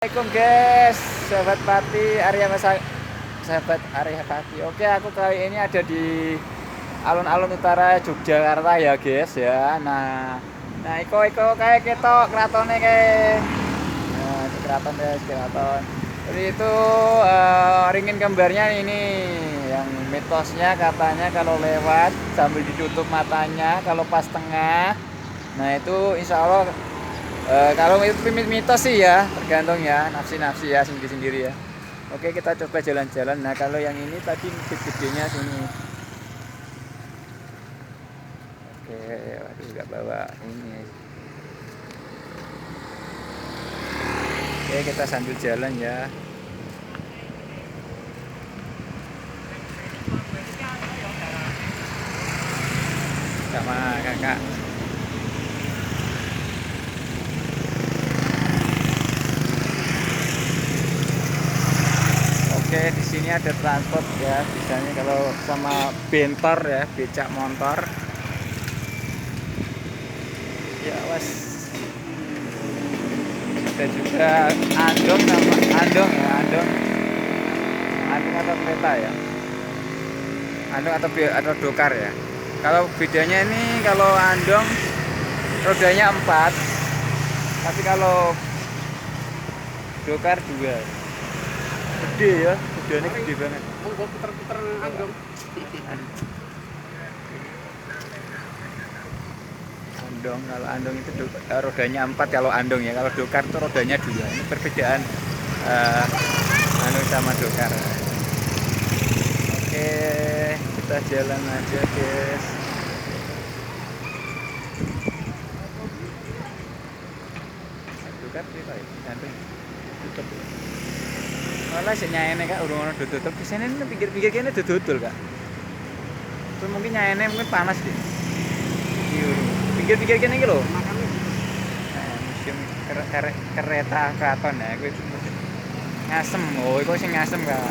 Assalamualaikum guys, sahabat Pati, sahabat Arya Pati. Oke, aku kali ini ada di alun-alun utara Yogyakarta ya guys ya. Nah, iko kayak ketok keratone kayak. Nah, di keraton ya, di keraton. Jadi itu ringin kembarnya ini yang mitosnya katanya kalau lewat sambil ditutup matanya, kalau pas tengah. Nah, itu insya Allah. Kalau itu mitos sih ya, tergantung ya, nafsi-nafsi ya, sendiri-sendiri ya. Oke, kita coba jalan-jalan. Nah, kalau yang ini tadi gedenya sini. Oke, waduh nggak bawa ini. Oke, kita sambil jalan ya. Sama kakak. Oke, di sini ada transport ya, misalnya kalau sama bentor ya, becak motor. Ya, was. Ada juga andong sama andong ya, andong atau kereta ya, andong atau dokar ya. Kalau bedanya ini, kalau andong rodanya 4, tapi kalau dokar 2. Gede ya, rodanya gede banget. Monggo puter-puter andong. Andong, kalau andong itu rodanya 4 kalau andong ya. Kalau dokar itu rodanya 2. Ini perbedaan andong sama dokar. Oke, kita jalan aja guys. Dokar kita ya, andong tutup. Malah sih nyayane kak, urung ono tutup. Kesini ini pikir-pikir kayaknya dodol kak. Terus mungkin nyayane mungkin panas deh. Iya, pikir-pikir kayaknya gitu loh. Makannya Museum kereta keraton ya, gue ngasem. Oh, itu sih ngasem kak.